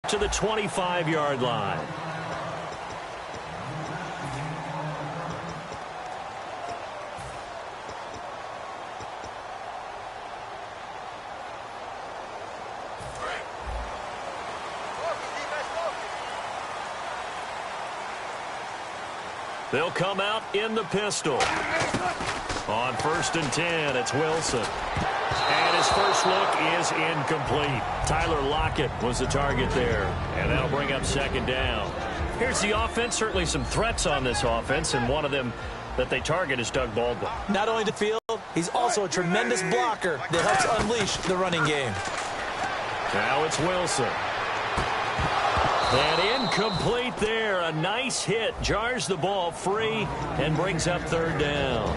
to the 25-yard line. They'll come out in the pistol. On 1st and 10, it's Wilson. And his first look is incomplete. Tyler Lockett was the target there. And that'll bring up 2nd down. Here's the offense. Certainly some threats on this offense, and one of them that they target is Doug Baldwin. Not only the field, he's also a tremendous blocker that helps unleash the running game. Now it's Wilson. And incomplete there. A nice hit. Jars the ball free and brings up 3rd down.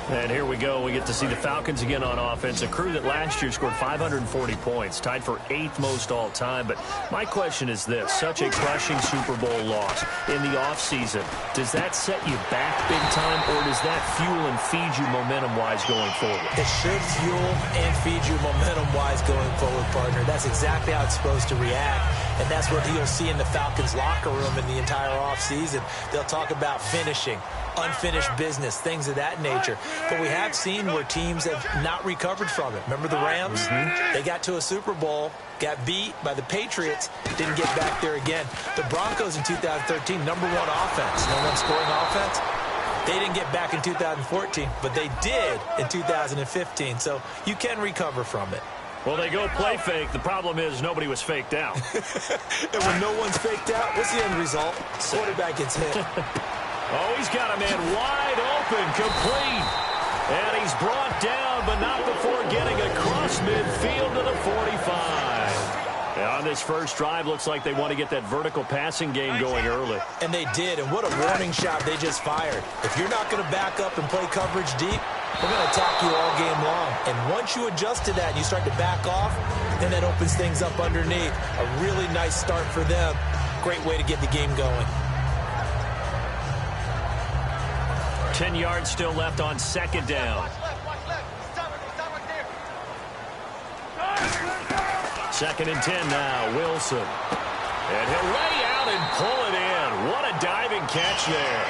And here we go. We get to see the Falcons again on offense. A crew that last year scored 540 points, tied for 8th most all time. But my question is this. Such a crushing Super Bowl loss in the offseason. Does that set you back big time, or does that fuel and feed you momentum-wise going forward? It should fuel and feed you momentum-wise going forward, partner. That's exactly how it's supposed to react. And that's what you'll see in the Falcons locker room in the entire offseason. They'll talk about finishing, unfinished business, things of that nature. But we have seen where teams have not recovered from it. Remember the Rams? They got to a Super Bowl, got beat by the Patriots, didn't get back there again. The Broncos in 2013, #1 offense, #1 scoring offense. They didn't get back in 2014, but they did in 2015. So you can recover from it. Well, they go play fake. The problem is nobody was faked out. And when no one's faked out, what's the end result? Quarterback gets hit. Oh, he's got a man wide open, complete. And he's brought down, but not before getting across midfield to the 45. And on this first drive, looks like they want to get that vertical passing game going early. And they did, and what a warning shot they just fired. If you're not going to back up and play coverage deep, we're going to attack you all game long. And once you adjust to that and you start to back off, then that opens things up underneath. A really nice start for them. Great way to get the game going. 10 yards still left on 2nd down. 2nd and 10 now, Wilson. And he'll lay out and pull it in. What a diving catch there.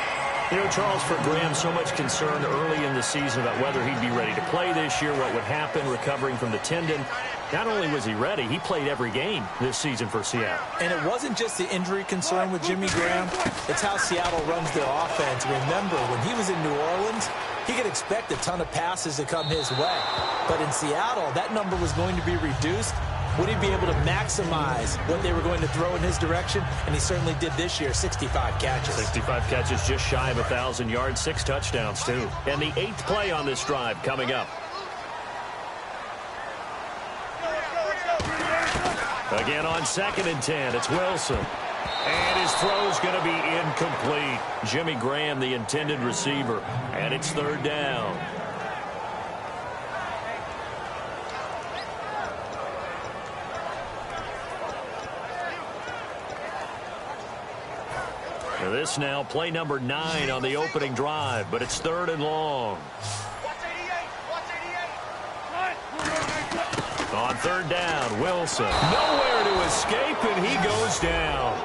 You know, Charles, for Graham, so much concern early in the season about whether he'd be ready to play this year, what would happen recovering from the tendon. Not only was he ready, he played every game this season for Seattle. And it wasn't just the injury concern with Jimmy Graham. It's how Seattle runs their offense. Remember, when he was in New Orleans, he could expect a ton of passes to come his way. But in Seattle, that number was going to be reduced. Would he be able to maximize what they were going to throw in his direction? And he certainly did this year, 65 catches. 65 catches, just shy of 1,000 yards, 6 touchdowns, too. And the 8th play on this drive coming up. Again on 2nd and 10, it's Wilson. And his throw's going to be incomplete. Jimmy Graham, the intended receiver. And it's 3rd down. This now, play number 9 on the opening drive, but it's 3rd and long. On 3rd down, Wilson. Nowhere to escape, and he goes down.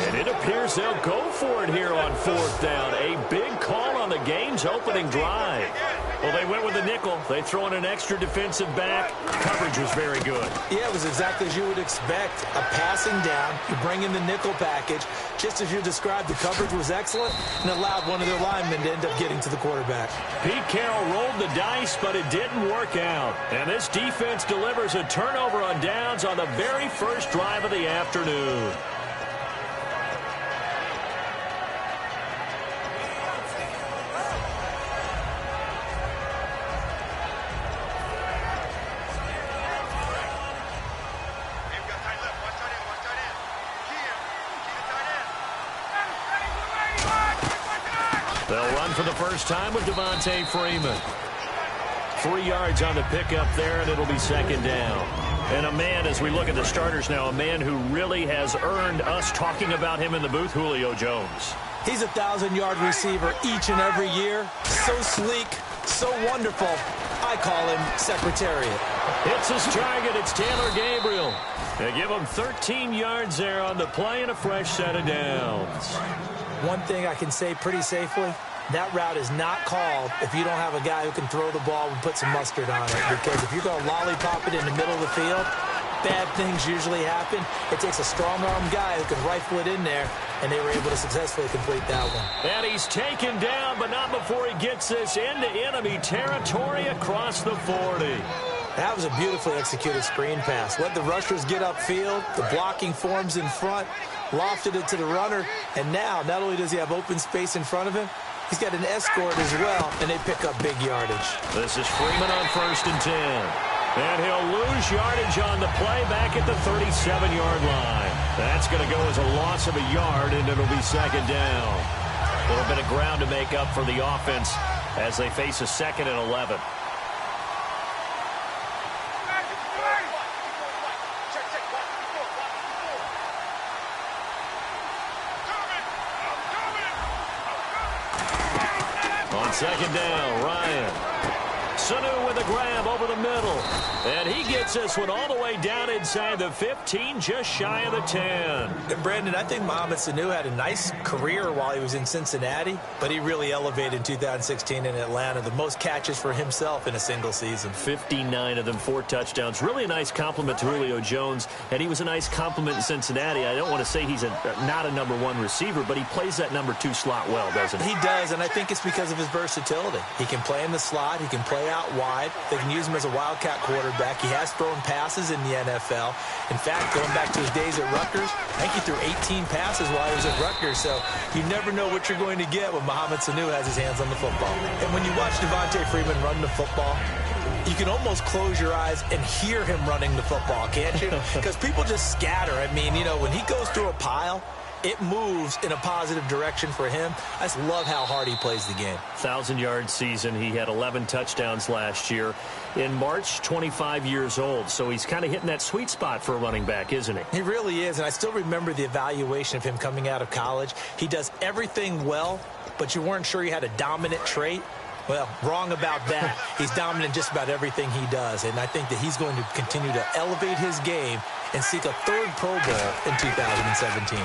And it appears they'll go for it here on 4th down. A big call on the game's opening drive. Well, they went with a nickel. They throw in an extra defensive back. Coverage was very good. Yeah, it was exactly as you would expect. A passing down, you bring in the nickel package. Just as you described, the coverage was excellent and allowed one of their linemen to end up getting to the quarterback. Pete Carroll rolled the dice, but it didn't work out. And this defense delivers a turnover on downs on the very first drive of the afternoon. They'll run for the first time with Devontae Freeman. 3 yards on the pickup there, and it'll be 2nd down. And a man, as we look at the starters now, a man who really has earned us talking about him in the booth, Julio Jones. He's a 1,000-yard receiver each and every year. So sleek, so wonderful. I call him Secretariat. Hits his target. It's Taylor Gabriel. They give him 13 yards there on the play and a fresh set of downs. One thing I can say pretty safely, that route is not called if you don't have a guy who can throw the ball and put some mustard on it. Because if you're going to lollipop it in the middle of the field, bad things usually happen. It takes a strong-arm guy who can rifle it in there, and they were able to successfully complete that one. And he's taken down, but not before he gets this into enemy territory across the 40. That was a beautifully executed screen pass. Let the rushers get upfield. The blocking forms in front. Lofted it to the runner. And now, not only does he have open space in front of him, he's got an escort as well, and they pick up big yardage. This is Freeman on 1st and 10. And he'll lose yardage on the play back at the 37-yard line. That's going to go as a loss of a yard, and it'll be 2nd down. A little bit of ground to make up for the offense as they face a 2nd and 11. On 2nd down, Ryan. Sanu with a grab over the middle. And he gets this one all the way down inside the 15, just shy of the 10. And Brandon, I think Mohamed Sanu had a nice career while he was in Cincinnati, but he really elevated in 2016 in Atlanta. The most catches for himself in a single season. 59 of them, 4 touchdowns. Really a nice compliment to Julio Jones, and he was a nice compliment in Cincinnati. I don't want to say he's not a number 1 receiver, but he plays that number 2 slot well, doesn't he? He does, and I think it's because of his versatility. He can play in the slot. He can play out wide. They can use him as a wildcat quarterback. He has thrown passes in the NFL. In fact, going back to his days at Rutgers, I think he threw 18 passes while he was at Rutgers. So you never know what you're going to get when Mohamed Sanu has his hands on the football. And when you watch Devontae Freeman run the football, you can almost close your eyes and hear him running the football, can't you? Because people just scatter. I mean, you know, when he goes through a pile, it moves in a positive direction for him. I just love how hard he plays the game. 1,000-yard season. He had 11 touchdowns last year. In March, 25 years old. So he's kind of hitting that sweet spot for a running back, isn't he? He really is, and I still remember the evaluation of him coming out of college. He does everything well, but you weren't sure he had a dominant trait. Well, wrong about that. He's dominant just about everything he does, and I think that he's going to continue to elevate his game and seek a 3rd Pro Bowl in 2017.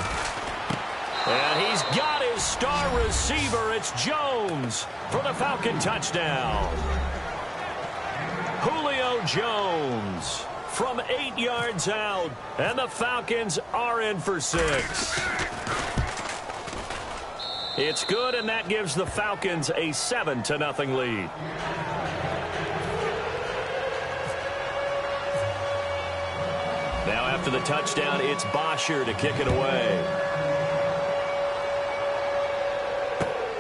And he's got his star receiver. It's Jones for the Falcon touchdown. Julio Jones from 8 yards out, and the Falcons are in for 6. It's good, and that gives the Falcons a 7-0 lead. Now after the touchdown, it's Bosher to kick it away.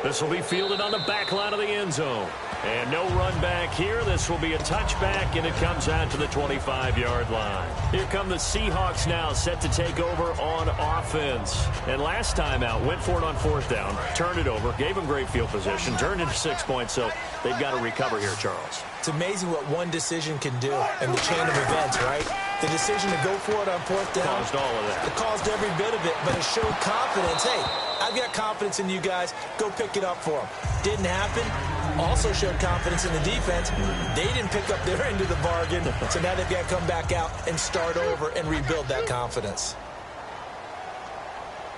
This will be fielded on the back line of the end zone. And no run back here. This will be a touchback, and it comes out to the 25-yard line. Here come the Seahawks now, set to take over on offense. And last time out, went for it on 4th down, turned it over, gave them great field position, turned into 6 points, so they've got to recover here, Charles. It's amazing what one decision can do in the chain of events, right? The decision to go for it on 4th down. Caused all of that. It caused every bit of it, but it showed confidence. Hey, I've got confidence in you guys. Go pick it up for them. Didn't happen. Also showed confidence in the defense. They didn't pick up their end of the bargain, so now they've got to come back out and start over and rebuild that confidence.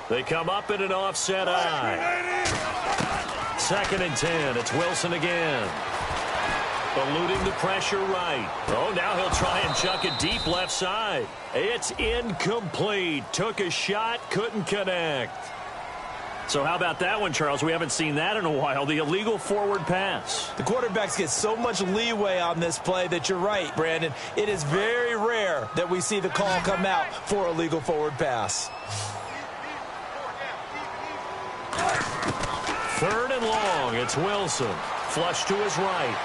They come up in an offset eye. 2nd and 10. It's Wilson again. Eluding the pressure right. Oh, now he'll try and chuck it deep left side. It's incomplete. Took a shot, couldn't connect. So how about that one, Charles? We haven't seen that in a while. The illegal forward pass. The quarterbacks get so much leeway on this play that you're right, Brandon. It is very rare that we see the call come out for a legal forward pass. 3rd and long. It's Wilson. Flush to his right.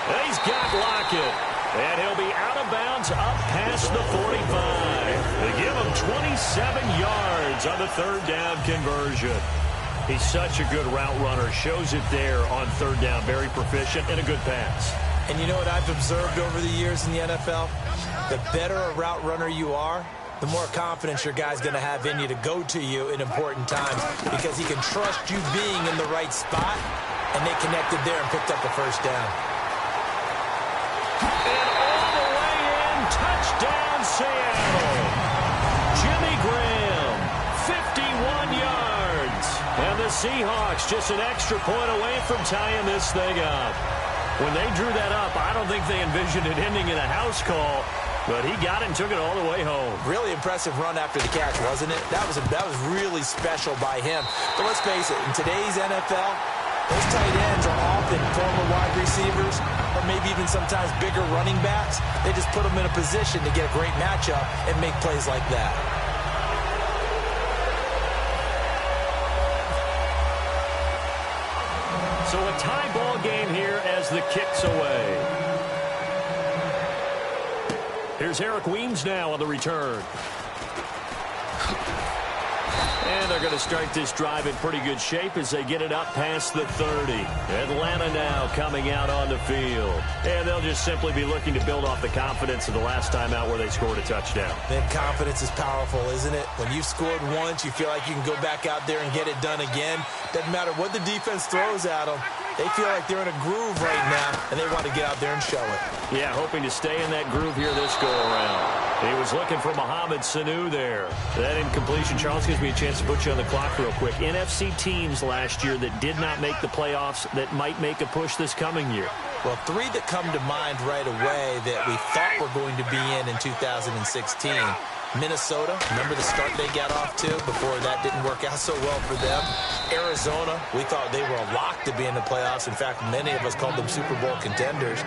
And he's got Lockett. And he'll be out of bounds up past the 45. They give him 27 yards on the 3rd down conversion. He's such a good route runner. Shows it there on 3rd down. Very proficient and a good pass. And you know what I've observed over the years in the NFL? The better a route runner you are, the more confidence your guy's going to have in you to go to you in important times because he can trust you being in the right spot, and they connected there and picked up the 1st down. And all the way touchdown, Seattle. Jimmy Graham, 51 yards. And the Seahawks just an extra point away from tying this thing up. When they drew that up, I don't think they envisioned it ending in a house call, but he got it and took it all the way home. Really impressive run after the catch, wasn't it? That was really special by him. But let's face it, in today's NFL, those tight ends are often former wide receivers or maybe even sometimes bigger running backs. They just put them in a position to get a great matchup and make plays like that. So a tie ball game here as the kick's away. Here's Eric Weems now on the return. And they're going to start this drive in pretty good shape as they get it up past the 30. Atlanta now coming out on the field. And they'll just simply be looking to build off the confidence of the last time out where they scored a touchdown. Man, confidence is powerful, isn't it? When you've scored once, you feel like you can go back out there and get it done again. Doesn't matter what the defense throws at them. They feel like they're in a groove right now, and they want to get out there and show it. Yeah, hoping to stay in that groove here this go-around. He was looking for Mohamed Sanu there. That incompletion, Charles, gives me a chance to put you on the clock real quick. NFC teams last year that did not make the playoffs that might make a push this coming year. Well, three that come to mind right away that we thought were going to be in 2016. Minnesota, remember the start they got off to before that didn't work out so well for them. Arizona, we thought they were a lock to be in the playoffs. In fact, many of us called them Super Bowl contenders.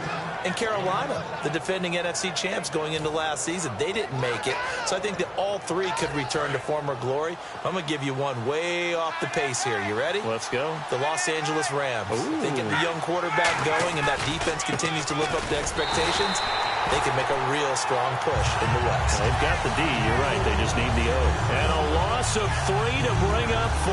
And Carolina, the defending NFC champs going into last season, they didn't make it. So I think that all three could return to former glory. I'm going to give you one way off the pace here. You ready? Let's go. The Los Angeles Rams. Ooh. They get the young quarterback going and that defense continues to live up to expectations. They can make a real strong push in the West. They've got the D. You're right. They just need the O. And a loss of 3 to bring up 4.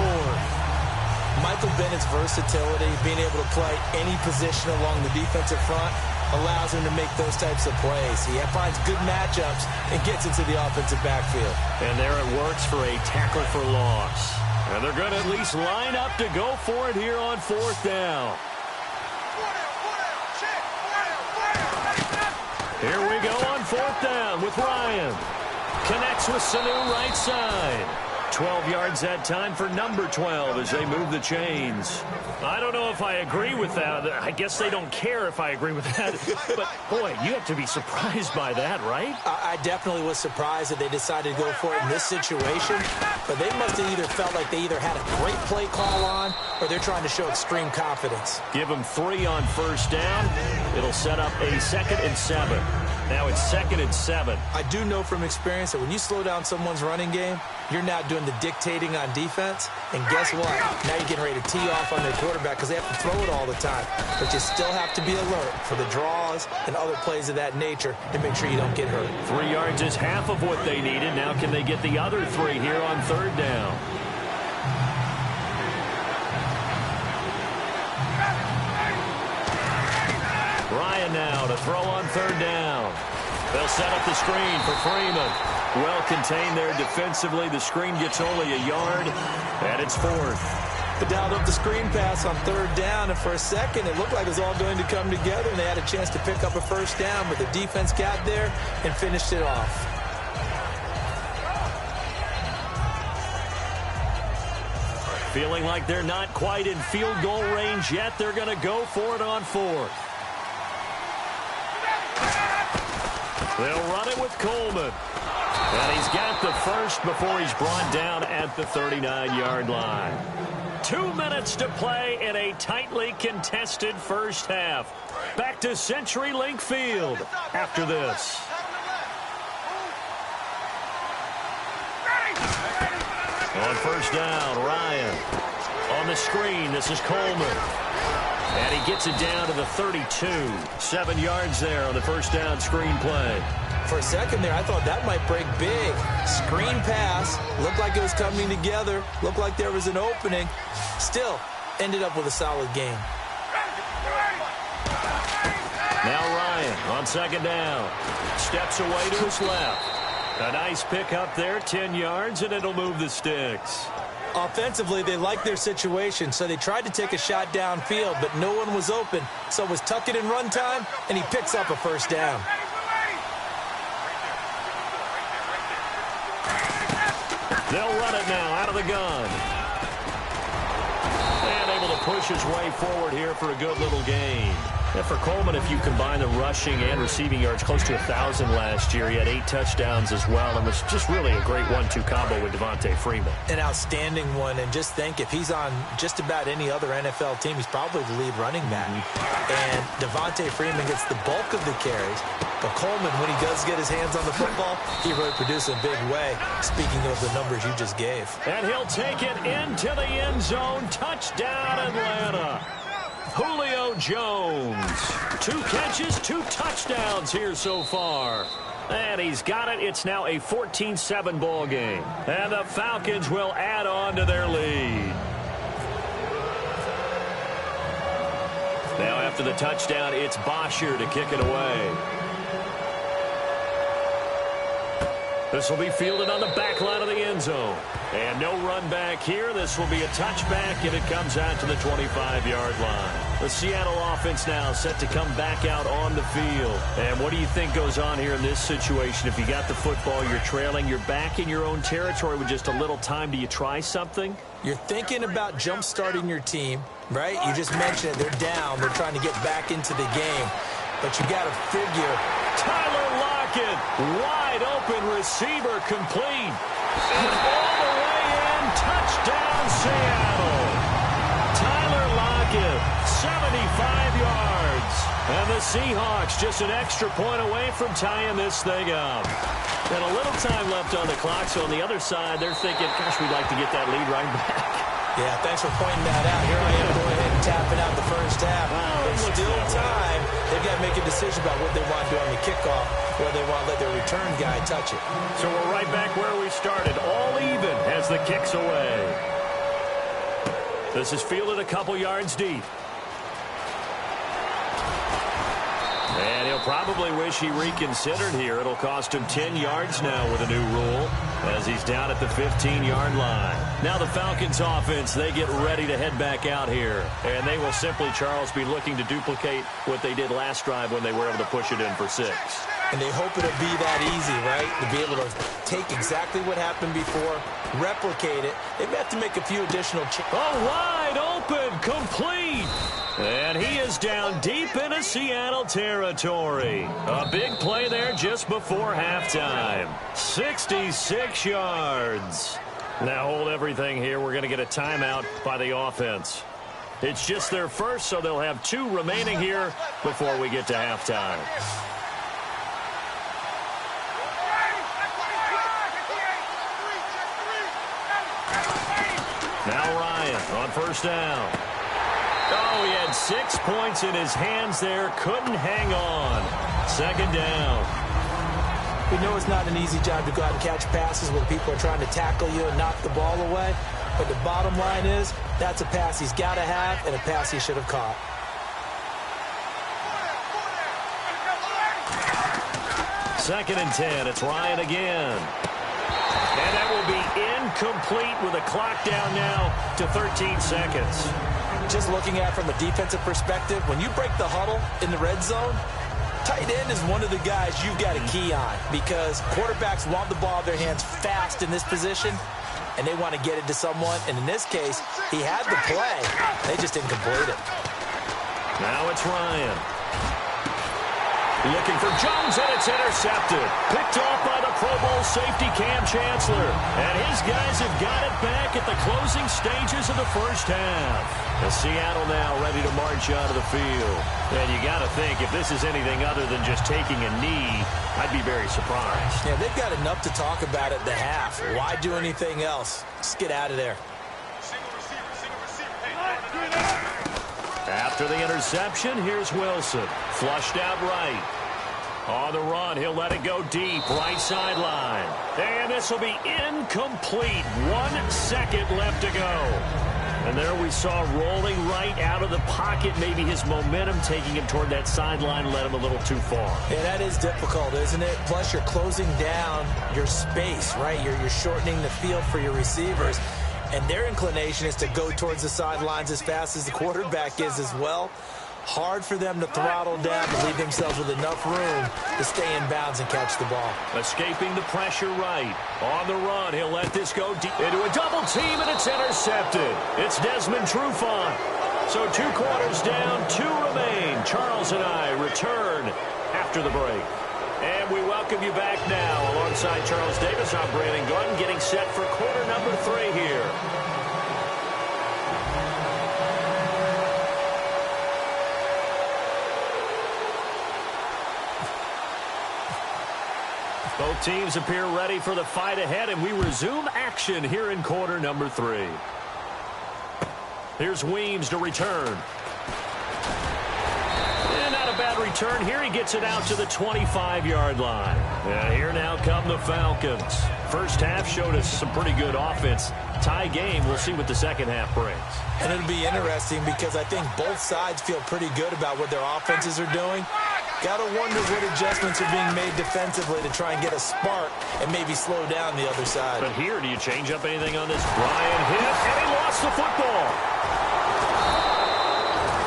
Michael Bennett's versatility, being able to play any position along the defensive front, allows him to make those types of plays. He finds good matchups and gets into the offensive backfield. And there it works for a tackle for loss. And they're going to at least line up to go for it here on 4th down. Here we go on 4th down with Ryan. Connects with Sanu right side. 12 yards that time for number 12 as they move the chains. I don't know if I agree with that. I guess they don't care if I agree with that. But, boy, you have to be surprised by that, right? I definitely was surprised that they decided to go for it in this situation. But they must have either felt like they either had a great play call on or they're trying to show extreme confidence. Give them 3 on 1st down. It'll set up a 2nd and 7. Now it's 2nd and 7. I do know from experience that when you slow down someone's running game, you're now doing the dictating on defense. And guess what? Now you're getting ready to tee off on their quarterback because they have to throw it all the time. But you still have to be alert for the draws and other plays of that nature to make sure you don't get hurt. 3 yards is half of what they needed. Now can they get the other 3 here on 3rd down? Ryan now to throw on 3rd down. They'll set up the screen for Freeman. Well contained there defensively. The screen gets only a yard, and it's 4th. But dialed up the screen pass on 3rd down, and for a second it looked like it was all going to come together, and they had a chance to pick up a 1st down, but the defense got there and finished it off. Feeling like they're not quite in field goal range yet. They're going to go for it on 4th. They'll run it with Coleman. And he's got the first before he's brought down at the 39-yard line. 2 minutes to play in a tightly contested first half. Back to CenturyLink Field after this. On 1st down, Ryan. On the screen, this is Coleman. And he gets it down to the 32. 7 yards there on the 1st down screen play. For a second there, I thought that might break big. Screen pass. Looked like it was coming together. Looked like there was an opening. Still, ended up with a solid game. Now Ryan on 2nd down. Steps away to his left. A nice pick up there, 10 yards, and it'll move the sticks. Offensively, they liked their situation, so they tried to take a shot downfield, but no one was open. So it was tuck it and run time, and he picks up a 1st down. They'll run it now out of the gun. And able to push his way forward here for a good little gain. And for Coleman, if you combine the rushing and receiving yards, close to 1,000 last year. He had 8 touchdowns as well, and was just really a great 1-2 combo with Devontae Freeman. An outstanding one, and just think, if he's on just about any other NFL team, he's probably the lead running back. And Devontae Freeman gets the bulk of the carries, but Coleman, when he does get his hands on the football, he really produces in a big way, speaking of the numbers you just gave. And he'll take it into the end zone. Touchdown, Atlanta. Julio Jones. 2 catches, 2 touchdowns here so far. And he's got it. It's now a 14-7 ball game. And the Falcons will add on to their lead. Now after the touchdown, it's Bosher to kick it away. This will be fielded on the back line of the end zone. And no run back here. This will be a touchback, and it comes out to the 25-yard line. The Seattle offense now set to come back out on the field. And what do you think goes on here in this situation? If you got the football, you're trailing, you're back in your own territory with just a little time. Do you try something? You're thinking about jump-starting your team, right? You just mentioned it. They're down. They're trying to get back into the game. But you got to figure. Tyler Lockett, wide open receiver, complete. And all the way in, touchdown Seattle. Tyler Lockett, 75 yards. And the Seahawks just an extra point away from tying this thing up. And a little time left on the clock, so on the other side, they're thinking, gosh, we'd like to get that lead right back. Yeah, thanks for pointing that out. Here I am going ahead and tapping out the first half. There's still time. They've got to make a decision about what they want to do on the kickoff, or they want to let their return guy touch it. So we're right back where we started, all even as the kick's away. This is fielded a couple yards deep. And he'll probably wish he reconsidered here. It'll cost him 10 yards now with a new rule as he's down at the 15-yard line. Now the Falcons offense, they get ready to head back out here. And they will simply, Charles, be looking to duplicate what they did last drive when they were able to push it in for 6. And they hope it'll be that easy, right? To be able to take exactly what happened before, replicate it. They may have to make a few additional changes. Oh, wide open, complete. And he is down deep into Seattle territory. A big play there just before halftime. 66 yards. Now hold everything here. We're going to get a timeout by the offense. It's just their first, so they'll have 2 remaining here before we get to halftime. Now Ryan on first down. Oh, he had 6 points in his hands there. Couldn't hang on. Second down. We know it's not an easy job to go out and catch passes when people are trying to tackle you and knock the ball away. But the bottom line is, that's a pass he's got to have and a pass he should have caught. Second and 10. It's Ryan again. And that will be incomplete with a clock down now to 13 seconds. Just looking at it from a defensive perspective, when you break the huddle in the red zone, tight end is one of the guys you've got to key on because quarterbacks want the ball in their hands fast in this position, and they want to get it to someone. And in this case, he had the play. They just didn't complete it. Now it's Ryan. Looking for Jones, and it's intercepted. Picked off by the Pro Bowl safety Cam Chancellor. And his guys have got it back at the closing stages of the first half. The Seattle now ready to march onto the field. And you got to think, if this is anything other than just taking a knee, I'd be very surprised. Yeah, they've got enough to talk about at the half. Why do anything else? Just get out of there. After the interception, here's Wilson. Flushed out right. On the run, he'll let it go deep, right sideline. And this will be incomplete. 1 second left to go. And there we saw rolling right out of the pocket. Maybe his momentum taking him toward that sideline led him a little too far. Yeah, that is difficult, isn't it? Plus, you're closing down your space, right? You're shortening the field for your receivers. And their inclination is to go towards the sidelines as fast as the quarterback is as well. Hard for them to throttle down to leave themselves with enough room to stay in bounds and catch the ball. Escaping the pressure right. On the run, he'll let this go deep into a double team, and it's intercepted. It's Desmond Trufant. So 2 quarters down, 2 remain. Charles and I return after the break. And we welcome you back now. Alongside Charles Davis, I'm Brandon Gunn, getting set for quarter number 3 here. Both teams appear ready for the fight ahead, and we resume action here in quarter number 3. Here's Weems to return. And not a bad return here. He gets it out to the 25-yard line. And here now come the Falcons. First half showed us some pretty good offense. Tie game. We'll see what the second half brings. And it'll be interesting because I think both sides feel pretty good about what their offenses are doing. Got to wonder what adjustments are being made defensively to try and get a spark and maybe slow down the other side. But here, do you change up anything on this? Brian hit, and he lost the football.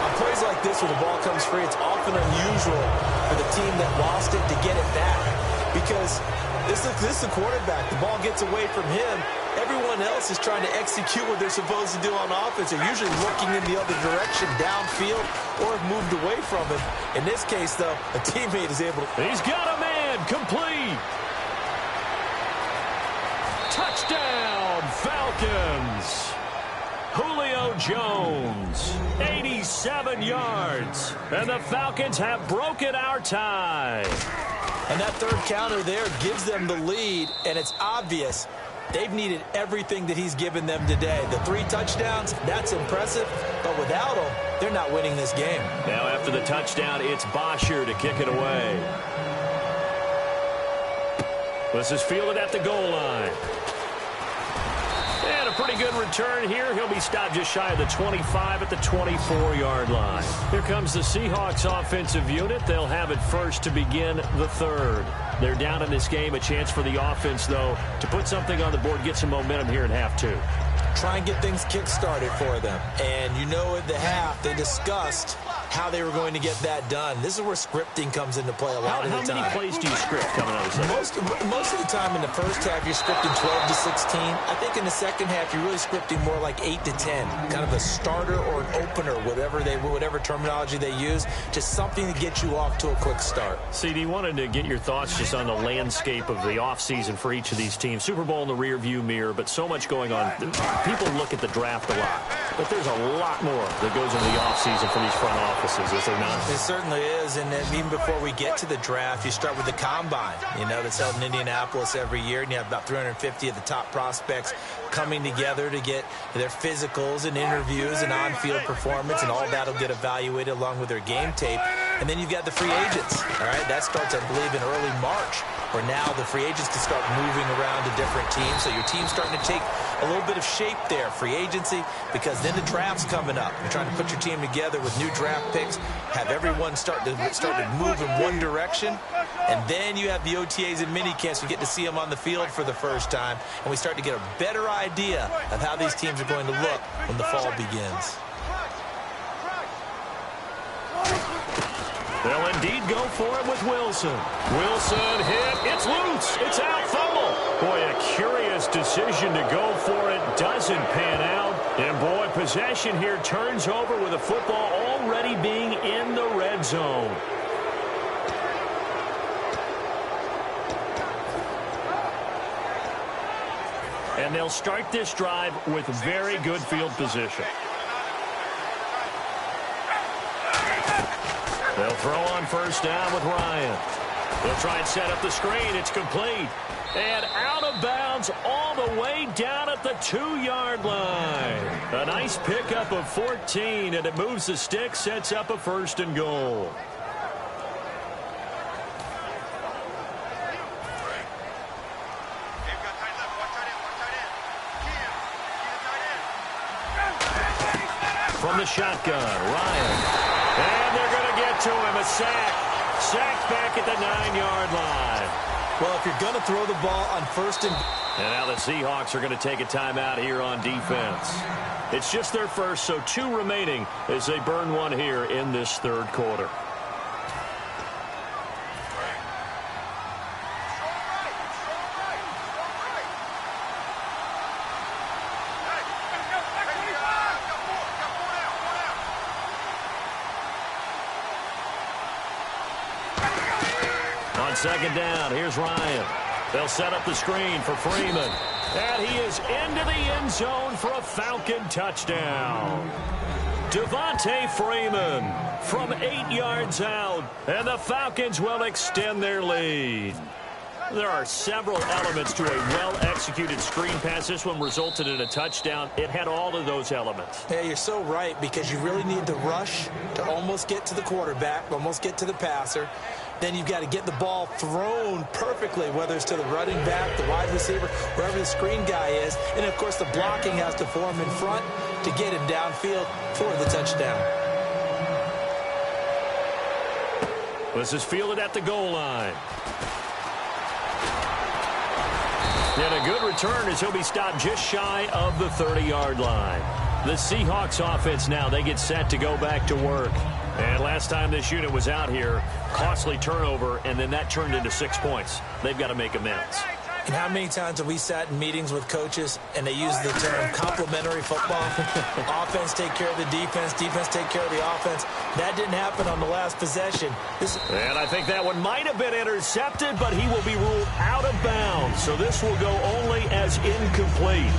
On plays like this where the ball comes free, it's often unusual for the team that lost it to get it back. Because this is the quarterback. The ball gets away from him. Everyone else is trying to execute what they're supposed to do on offense. They're usually looking in the other direction, downfield, or have moved away from it. In this case, though, a teammate is able to... He's got a man, complete. Touchdown, Falcons. Julio Jones, 87 yards. And the Falcons have broken our tie. And that third counter there gives them the lead, and it's obvious they've needed everything that he's given them today. The 3 touchdowns, that's impressive, but without him, they're not winning this game. Now after the touchdown, it's Bosher to kick it away. This is fielded at the goal line. And a pretty good return here. He'll be stopped just shy of the 25 at the 24-yard line. Here comes the Seahawks offensive unit. They'll have it first to begin the third. They're down in this game. A chance for the offense, though, to put something on the board, get some momentum here in half 2. Try and get things kick-started for them. And you know at the half, they discussed how they were going to get that done. This is where scripting comes into play a lot of the time. How many plays do you script coming out of the second? Most of the time in the first half, you're scripting 12 to 16. I think in the second half, you're really scripting more like 8 to 10. Kind of a starter or an opener, whatever terminology they use. Just something to get you off to a quick start. CD, wanted to get your thoughts just on the landscape of the offseason for each of these teams. Super Bowl in the rearview mirror, but so much going on. People look at the draft a lot, but there's a lot more that goes into the offseason for these front offices, is there not? It certainly is, and even before we get to the draft, you start with the combine, that's held in Indianapolis every year, and you have about 350 of the top prospects coming together to get their physicals and interviews and on-field performance, and all that will get evaluated along with their game tape. And then you've got the free agents, all right? That starts, I believe, in early March, where now the free agents can start moving around to different teams. So your team's starting to take a little bit of shape there, free agency, because then the draft's coming up. You're trying to put your team together with new draft picks, have everyone start to move in one direction, and then you have the OTAs and minicamps. You get to see them on the field for the first time, and we start to get a better idea of how these teams are going to look when the fall begins. They'll indeed go for it with Wilson. Wilson hit. It's loose. It's out. Fumble. Boy, a curious decision to go for it. Doesn't pan out. And, boy, possession here turns over with a football already being in the red zone. And they'll start this drive with very good field position. They'll throw on first down with Ryan. They'll try and set up the screen. It's complete. And out of bounds all the way down at the 2-yard line. A nice pickup of 14, and it moves the stick, sets up a 1st and goal. From the shotgun, Ryan. And they're going to get to him. A sack. Sacked back at the 9-yard line. Well, if you're going to throw the ball on first and... And now the Seahawks are going to take a timeout here on defense. It's just their first, so 2 remaining as they burn one here in this third quarter. On second down, here's Ryan. They'll set up the screen for Freeman. And he is into the end zone for a Falcon touchdown. Devontae Freeman from 8 yards out. And the Falcons will extend their lead. There are several elements to a well-executed screen pass. This one resulted in a touchdown. It had all of those elements. Yeah, you're so right, because you really need to rush to almost get to the quarterback, almost get to the passer. Then you've got to get the ball thrown perfectly, whether it's to the running back, the wide receiver, wherever the screen guy is. And, of course, the blocking has to form in front to get him downfield for the touchdown. This is fielded at the goal line. And a good return as he'll be stopped just shy of the 30-yard line. The Seahawks offense now, they get set to go back to work. And last time this unit was out here, costly turnover, and then that turned into 6 points. They've got to make amends. And how many times have we sat in meetings with coaches and they use the term complementary football? Offense take care of the defense, defense take care of the offense. That didn't happen on the last possession. And I think that one might have been intercepted, but he will be ruled out of bounds. So this will go only as incomplete.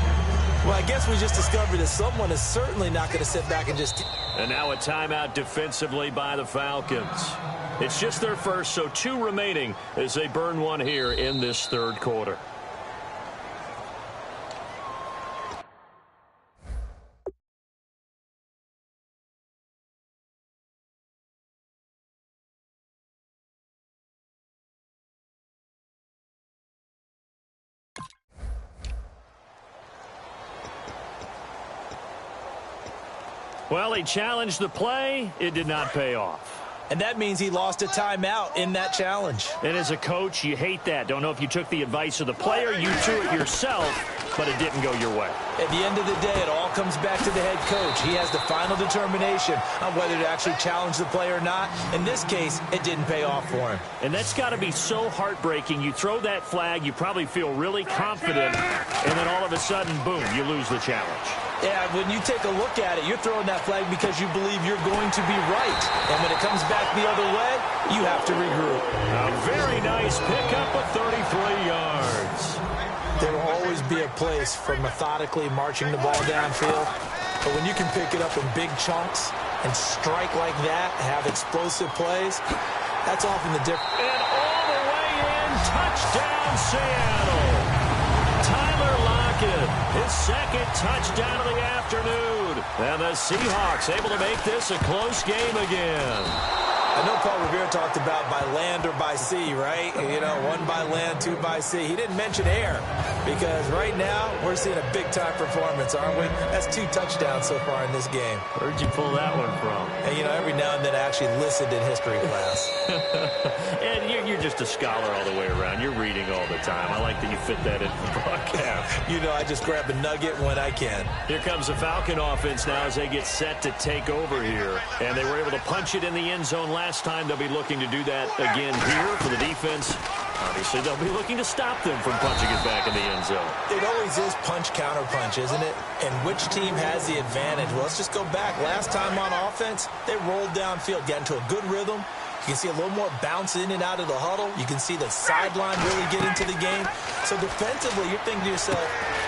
Well, I guess we just discovered that someone is certainly not going to sit back and just... And now a timeout defensively by the Falcons. It's just their first, so 2 remaining as they burn one here in this third quarter. Well, he challenged the play. It did not pay off. And that means he lost a timeout in that challenge. And as a coach, you hate that. Don't know if you took the advice of the player, you threw it yourself, but it didn't go your way. At the end of the day, it all comes back to the head coach. He has the final determination on whether to actually challenge the play or not. In this case, it didn't pay off for him. And that's got to be so heartbreaking. You throw that flag, you probably feel really confident, and then all of a sudden, boom, you lose the challenge. Yeah, when you take a look at it, you're throwing that flag because you believe you're going to be right. And when it comes back the other way, you have to regroup. A very nice pickup of 33 yards. There will always be a place for methodically marching the ball downfield. But when you can pick it up in big chunks and strike like that, have explosive plays, that's often the difference. And all the way in, touchdown Seattle. Tyler Lockett, his second touchdown of the afternoon. And the Seahawks able to make this a close game again. I know Paul Revere talked about by land or by sea, right? You know, 1 by land, 2 by sea. He didn't mention air because right now we're seeing a big-time performance, aren't we? That's 2 touchdowns so far in this game. Where'd you pull that one from? And, you know, every now and then I actually listened in history class. And you're just a scholar all the way around. You're reading all the time. I like that you fit that into the broadcast. You know, I just grab a nugget when I can. Here comes the Falcon offense now as they get set to take over here. And they were able to punch it in the end zone last time. They'll be looking to do that again here for the defense. Obviously, they'll be looking to stop them from punching it back in the end zone. It always is punch-counter-punch, isn't it? And which team has the advantage? Well, let's just go back. Last time on offense, they rolled downfield, got into a good rhythm. You can see a little more bounce in and out of the huddle. You can see the sideline really get into the game. So defensively, you're thinking to yourself,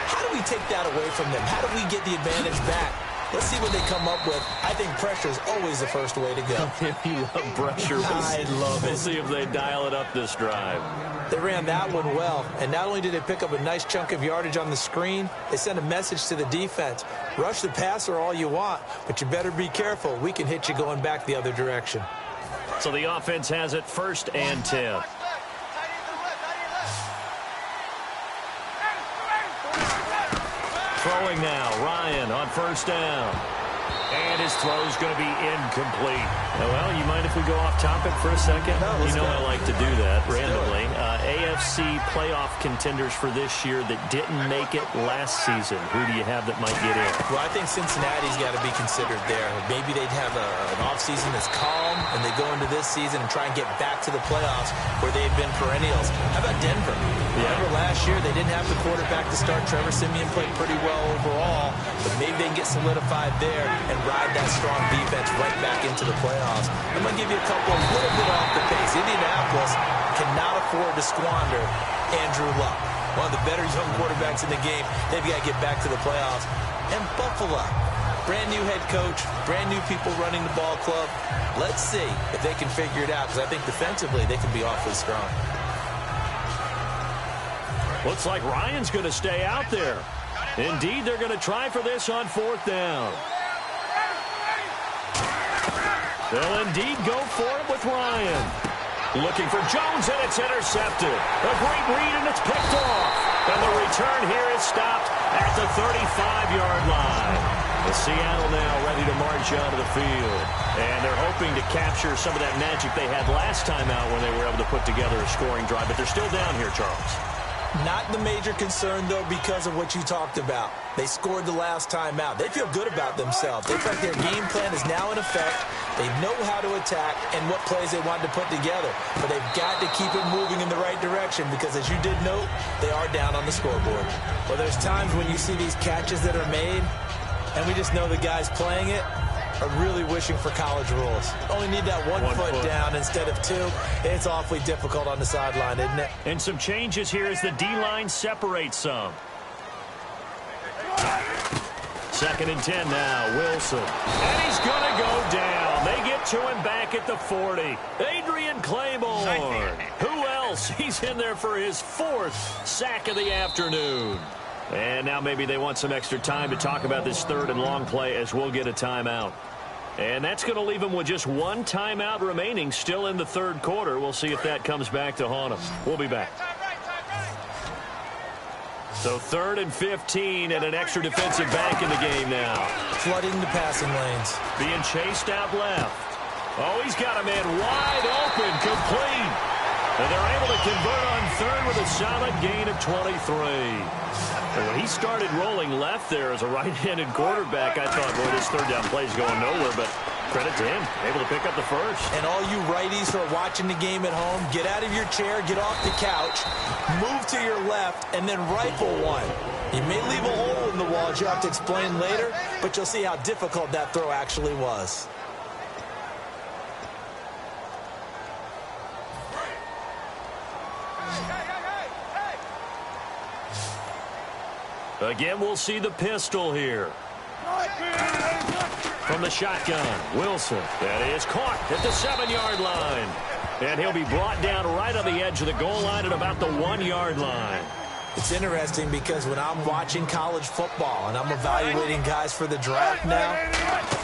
how do we take that away from them? How do we get the advantage back? Let's see what they come up with. I think pressure is always the first way to go. You love pressure. I love it. We'll see if they dial it up this drive. They ran that one well, and not only did they pick up a nice chunk of yardage on the screen, they sent a message to the defense. Rush the passer all you want, but you better be careful. We can hit you going back the other direction. So the offense has it 1st and 10. Throwing now, Ryan on 1st down. And his throw is going to be incomplete. Well, you mind if we go off topic for a second? No, you know I like to do that randomly. AFC playoff contenders for this year that didn't make it last season. Who do you have that might get in? Well, I think Cincinnati's got to be considered there. Maybe they'd have an offseason that's calm, and they go into this season and try and get back to the playoffs where they've been perennials. How about Denver? Remember last year, they didn't have the quarterback to start. Trevor Siemian played pretty well overall, but maybe they can get solidified there and ride that strong defense right back into the playoffs. I'm going to give you a couple a little bit off the pace. Indianapolis cannot afford to squander Andrew Luck, one of the better young quarterbacks in the game. They've got to get back to the playoffs. And Buffalo, brand new head coach, brand new people running the ball club. Let's see if they can figure it out, because I think defensively they can be awfully strong. Looks like Ryan's going to stay out there. Indeed, they're going to try for this on 4th down. They'll indeed go for it with Ryan. Looking for Jones, and it's intercepted. A great read, and it's picked off. And the return here is stopped at the 35-yard line. The Seattle now ready to march onto the field. And they're hoping to capture some of that magic they had last time out when they were able to put together a scoring drive. But they're still down here, Charles. Not the major concern, though, because of what you talked about. They scored the last time out. They feel good about themselves. They feel like their game plan is now in effect. They know how to attack and what plays they want to put together. But they've got to keep it moving in the right direction because, as you did note, they are down on the scoreboard. Well, there's times when you see these catches that are made, and we just know the guys playing it are really wishing for college rules. Only need that one foot down instead of two. It's awfully difficult on the sideline, isn't it? And some changes here as the D-line separates some. 2nd and 10 now, Wilson. And he's going to go down. They get to him back at the 40. Adrian Claiborne. Who else? He's in there for his 4th sack of the afternoon. And now maybe they want some extra time to talk about this 3rd and long play as we'll get a timeout. And that's going to leave them with just one timeout remaining still in the 3rd quarter. We'll see if that comes back to haunt them. We'll be back. So 3rd and 15 and an extra defensive back in the game now. Flooding the passing lanes. Being chased out left. Oh, he's got a man wide open, complete. And they're able to convert on 3rd with a solid gain of 23. And when he started rolling left there as a right-handed quarterback, I thought, boy, this 3rd down play is going nowhere, but credit to him, able to pick up the 1st. And all you righties who are watching the game at home, get out of your chair, get off the couch, move to your left, and then rifle one. You may leave a hole in the wall, as you have to explain later, but you'll see how difficult that throw actually was. Again, we'll see the pistol here. From the shotgun, Wilson. That is caught at the 7-yard line. And he'll be brought down right on the edge of the goal line at about the 1-yard line. It's interesting because when I'm watching college football and I'm evaluating guys for the draft now,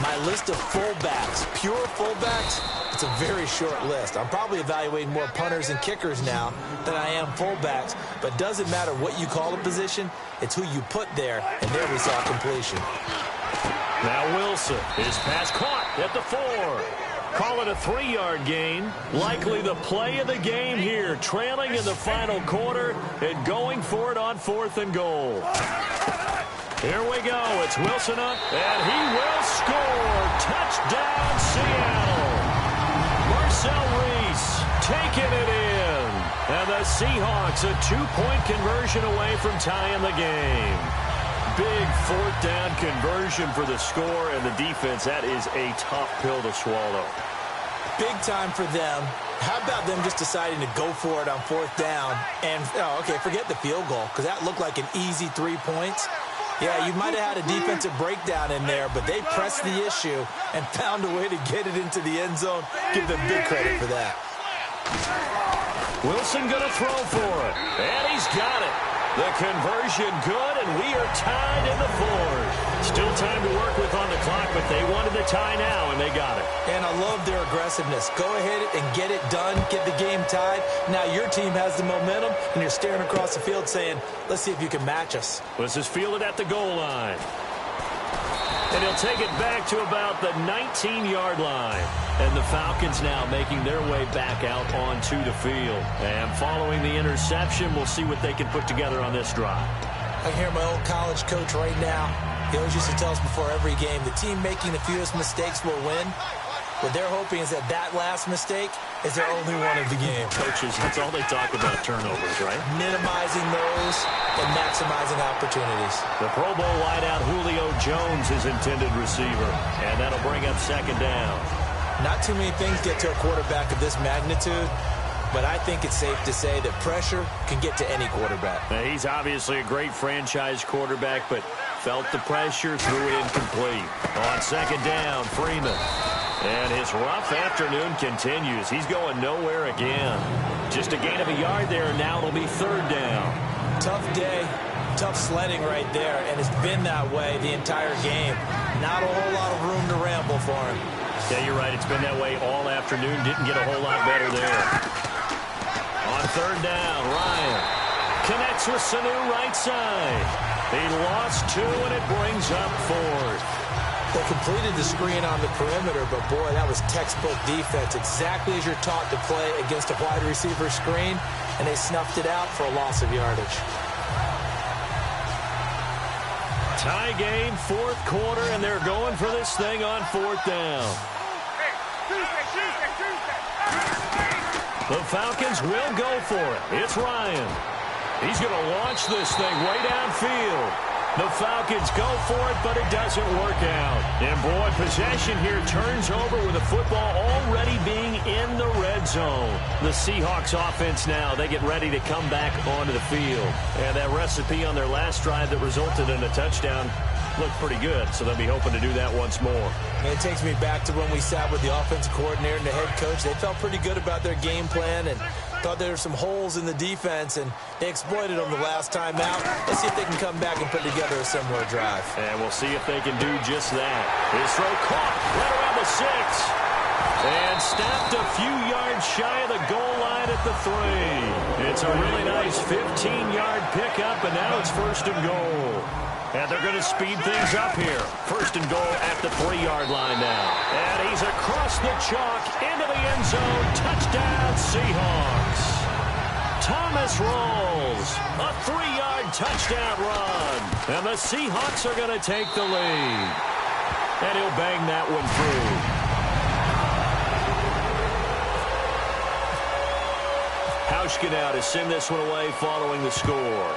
my list of fullbacks, pure fullbacks, it's a very short list. I'm probably evaluating more punters and kickers now than I am fullbacks, but doesn't matter what you call a position, it's who you put there, and there we saw completion. Now Wilson, his pass caught at the 4. Call it a 3-yard gain. Likely the play of the game here, trailing in the final quarter and going for it on 4th and goal. Here we go. It's Wilson up, and he will score. Touchdown, Seattle. Marcel Reese taking it in. And the Seahawks a 2-point conversion away from tying the game. Big 4th down conversion for the score, and the defense, that is a tough pill to swallow. Big time for them. How about them just deciding to go for it on 4th down? And, okay, forget the field goal, because that looked like an easy 3 points. Yeah, you might have had a defensive breakdown in there, but they pressed the issue and found a way to get it into the end zone. Give them big credit for that. Wilson going to throw for it, and he's got it. The conversion good, and we are tied in the 4th. Still time to work with on the clock, but they wanted the tie now, and they got it. And I love their aggressiveness. Go ahead and get it done, get the game tied. Now your team has the momentum, and you're staring across the field saying, let's see if you can match us. This is fielded at the goal line. And he'll take it back to about the 19-yard line. And the Falcons now making their way back out onto the field. And following the interception, we'll see what they can put together on this drive. I hear my old college coach right now. He always used to tell us before every game, the team making the fewest mistakes will win. What they're hoping is that last mistake is their only one of the game. Coaches, that's all they talk about, turnovers, right? Minimizing those and maximizing opportunities. The Pro Bowl wideout Julio Jones is intended receiver, and that'll bring up second down. Not too many things get to a quarterback of this magnitude, but I think it's safe to say that pressure can get to any quarterback. Now, he's obviously a great franchise quarterback, but felt the pressure, threw it incomplete. On second down, Freeman. And his rough afternoon continues. He's going nowhere again. Just a gain of a yard there. Now it'll be third down. Tough day, tough sledding right there, and it's been that way the entire game. Not a whole lot of room to ramble for him. Yeah, you're right. It's been that way all afternoon. Didn't get a whole lot better there. On third down, Ryan connects with Sanu right side. He lost two, and it brings up fourth. They completed the screen on the perimeter, but, boy, that was textbook defense, exactly as you're taught to play against a wide receiver screen, and they snuffed it out for a loss of yardage. Tie game, fourth quarter, and they're going for this thing on fourth down. The Falcons will go for it. It's Ryan. He's going to launch this thing way downfield. The Falcons go for it, but it doesn't work out. And, boy, possession here turns over with the football already being in the red zone. The Seahawks offense now, they get ready to come back onto the field. And that recipe on their last drive that resulted in a touchdown looked pretty good, so they'll be hoping to do that once more. And it takes me back to when we sat with the offensive coordinator and the head coach. They felt pretty good about their game plan and thought there were some holes in the defense, and they exploited them the last time out. Let's see if they can come back and put together a similar drive. And we'll see if they can do just that. His throw caught right around the 6. And stopped a few yards shy of the goal line at the 3. It's a really nice 15-yard pickup, and now it's first and goal. And they're going to speed things up here. First and goal at the 3-yard line now. And he's across the chalk into the end zone. Touchdown, Seahawks. Thomas rolls. A 3-yard touchdown run. And the Seahawks are going to take the lead. And he'll bang that one through. Hauschka now to send this one away following the score.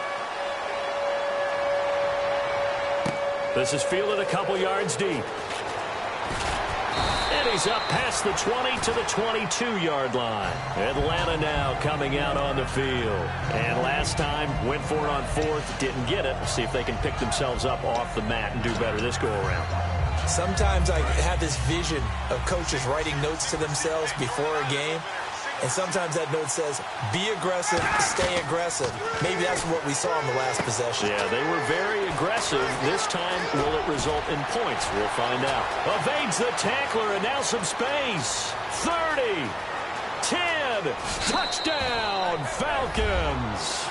This is fielded a couple yards deep. And he's up past the 20 to the 22-yard line. Atlanta now coming out on the field. And last time, went for it on fourth, didn't get it. We'll see if they can pick themselves up off the mat and do better this go-around. Sometimes I have this vision of coaches writing notes to themselves before a game. And sometimes that note says, be aggressive, stay aggressive. Maybe that's what we saw in the last possession. Yeah, they were very aggressive. This time, will it result in points? We'll find out. Evades the tackler, and now some space. 30, 10, touchdown, Falcons.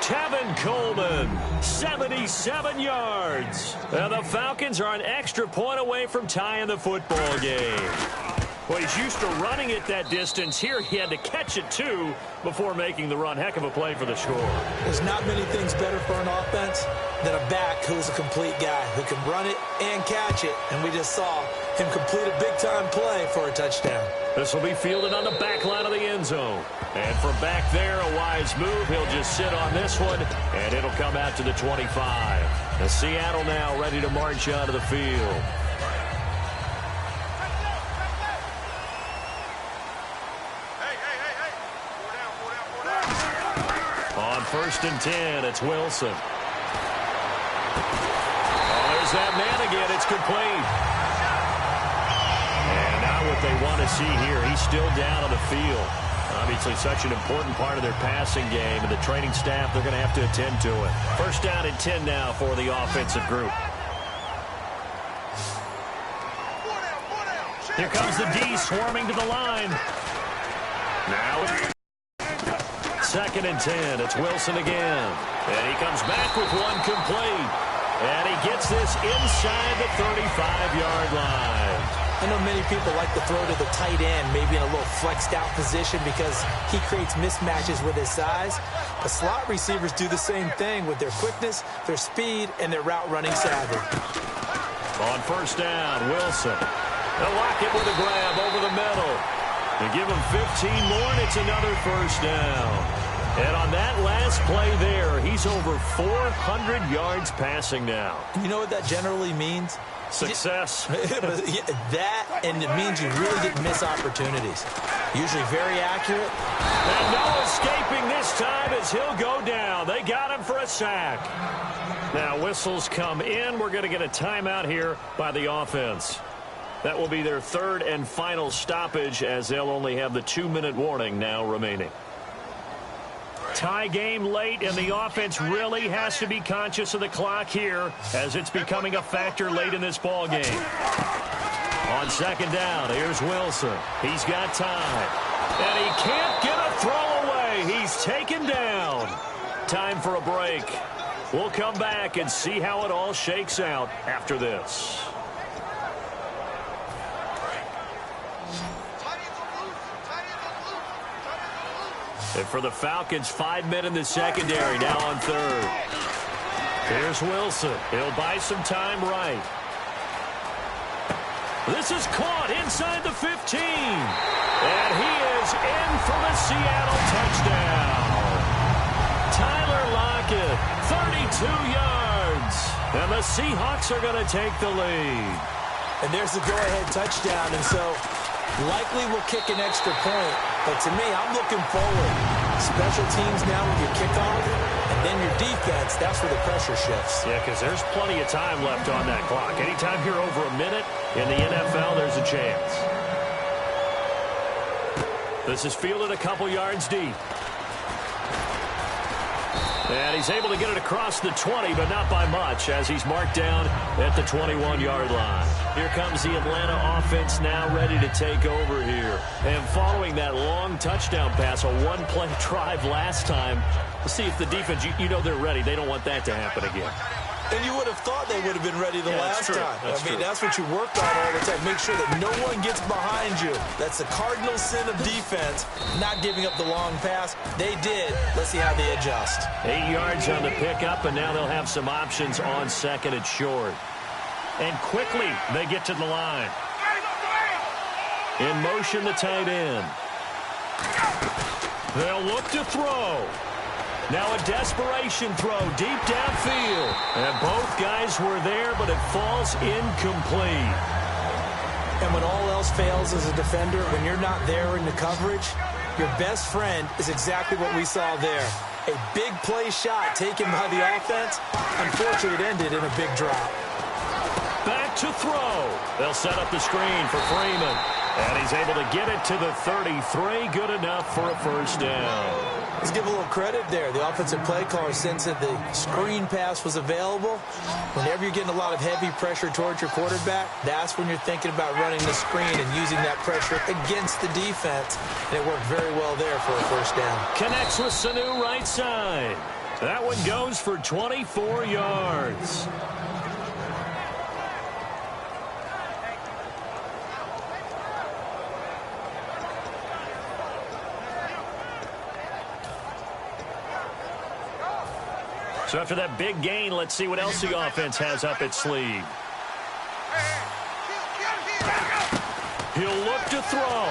Tevin Coleman, 77 yards. And the Falcons are an extra point away from tying the football game. Well, he's used to running it that distance. Here he had to catch it, too, before making the run. Heck of a play for the score. There's not many things better for an offense than a back who's a complete guy who can run it and catch it. And we just saw him complete a big-time play for a touchdown. This will be fielded on the back line of the end zone. And from back there, a wise move. He'll just sit on this one, and it'll come out to the 25. The Seattle now ready to march onto the field. First and 10, it's Wilson. Oh, there's that man again. It's complete. And now what they want to see here, he's still down on the field. Obviously such an important part of their passing game, and the training staff, they're going to have to attend to it. First down and 10 now for the offensive group. Here comes the D swarming to the line. Now second and 10. It's Wilson again. And he comes back with one complete. And he gets this inside the 35-yard line. I know many people like to throw to the tight end, maybe in a little flexed out position because he creates mismatches with his size. But slot receivers do the same thing with their quickness, their speed, and their route running savvy. On first down, Wilson. They'll lock it with a grab over the middle. They give him 15 more, and it's another first down. And on that last play there, he's over 400 yards passing now. You know what that generally means? Success. That, and it means you really didn't miss opportunities. Usually very accurate. And no escaping this time as he'll go down. They got him for a sack. Now whistles come in. We're going to get a timeout here by the offense. That will be their third and final stoppage as they'll only have the 2-minute warning now remaining. Tie game late, and the offense really has to be conscious of the clock here as it's becoming a factor late in this ball game. On second down, here's Wilson. He's got time. And he can't get a throw away. He's taken down. Time for a break. We'll come back and see how it all shakes out after this. And for the Falcons, 5 men in the secondary now on third. Here's Wilson. He'll buy some time right. This is caught inside the 15. And he is in for the Seattle touchdown. Tyler Lockett, 32 yards. And the Seahawks are going to take the lead. And there's the go-ahead touchdown. And so likely will kick an extra point. But to me, I'm looking forward. Special teams now with your kickoff, and then your defense, that's where the pressure shifts. Yeah, because there's plenty of time left on that clock. Anytime you're over a minute in the NFL, there's a chance. This is fielded a couple yards deep. And he's able to get it across the 20, but not by much, as he's marked down at the 21-yard line. Here comes the Atlanta offense now ready to take over here. And following that long touchdown pass, a one-play drive last time, let's see if the defense, you know they're ready. They don't want that to happen again. And you would have thought they would have been ready the last time. That's what you worked on all the time. Make sure that no one gets behind you. That's the cardinal sin of defense, not giving up the long pass. They did. Let's see how they adjust. 8 yards on the pickup, and now they'll have some options on second and short. And quickly, they get to the line. In motion, the tight end. They'll look to throw. Now a desperation throw deep downfield. And both guys were there, but it falls incomplete. And when all else fails as a defender, when you're not there in the coverage, your best friend is exactly what we saw there. A big play shot taken by the offense. Unfortunately, it ended in a big drop. Back to throw. They'll set up the screen for Freeman. And he's able to get it to the 33. Good enough for a first down. Let's give a little credit there. The offensive play caller sensed that the screen pass was available. Whenever you're getting a lot of heavy pressure towards your quarterback, that's when you're thinking about running the screen and using that pressure against the defense. And it worked very well there for a first down. Connects with Sanu right side. That one goes for 24 yards. So after that big gain, let's see what else the offense has up its sleeve. He'll look to throw.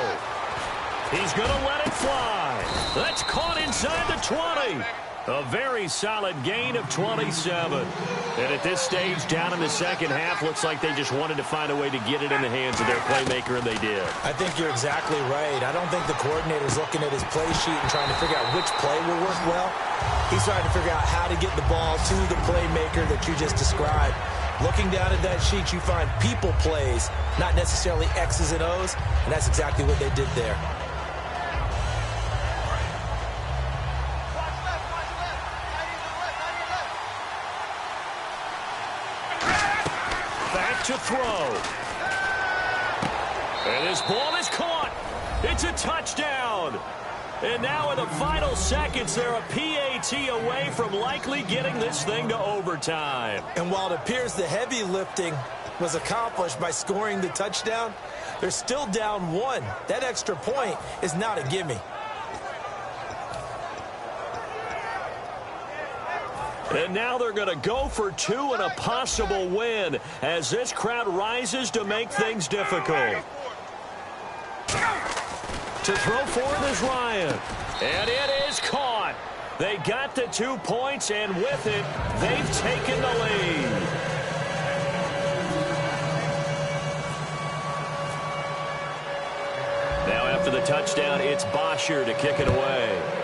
He's going to let it fly. That's caught inside the 20. A very solid gain of 27. And at this stage, down in the second half, looks like they just wanted to find a way to get it in the hands of their playmaker, and they did. I think you're exactly right. I don't think the coordinator's looking at his play sheet and trying to figure out which play will work well. He's trying to figure out how to get the ball to the playmaker that you just described. Looking down at that sheet, you find people plays, not necessarily X's and O's, and that's exactly what they did there. Back to throw. And this ball is caught. It's a touchdown. And now in the final seconds, they're a PAT away from likely getting this thing to overtime. And while it appears the heavy lifting was accomplished by scoring the touchdown, they're still down 1. That extra point is not a gimme. And now they're going to go for 2 and a possible win as this crowd rises to make things difficult. To throw forward is Ryan. And it is caught. They got the 2 points, and with it, they've taken the lead. Now after the touchdown, it's Bosher to kick it away.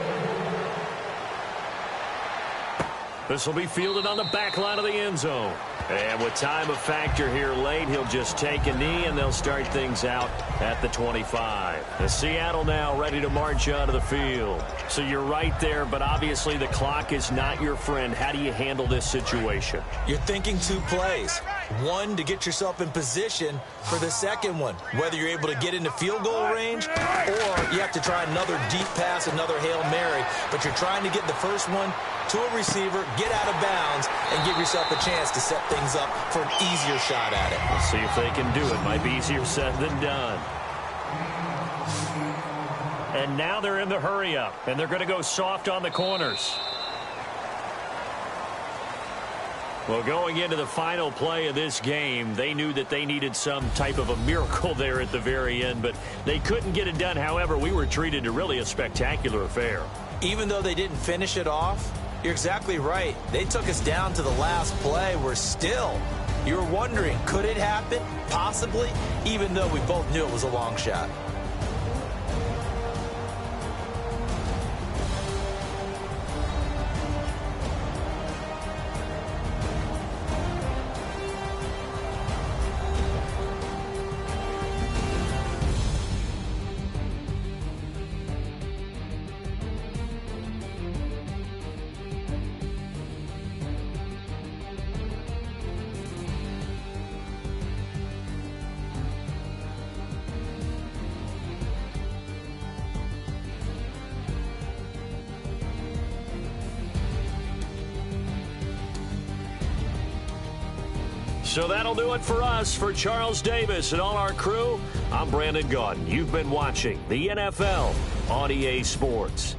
This will be fielded on the back line of the end zone. And with time a factor here late, he'll just take a knee, and they'll start things out at the 25. The Seattle now ready to march onto the field. So you're right there, but obviously the clock is not your friend. How do you handle this situation? You're thinking 2 plays. 1 to get yourself in position for the second one, whether you're able to get into field goal range or you have to try another deep pass, another Hail Mary, but you're trying to get the first one to a receiver, get out of bounds, and give yourself a chance to set things up for an easier shot at it. We'll see if they can do it. Might be easier said than done. And now they're in the hurry-up, and they're going to go soft on the corners. Well, going into the final play of this game, they knew that they needed some type of a miracle there at the very end, but they couldn't get it done. However, we were treated to really a spectacular affair. Even though they didn't finish it off, you're exactly right. They took us down to the last play. We're still, you're wondering, could it happen? Possibly, even though we both knew it was a long shot. So that'll do it for us. For Charles Davis and all our crew, I'm Brandon Gaudin. You've been watching the NFL on EA Sports.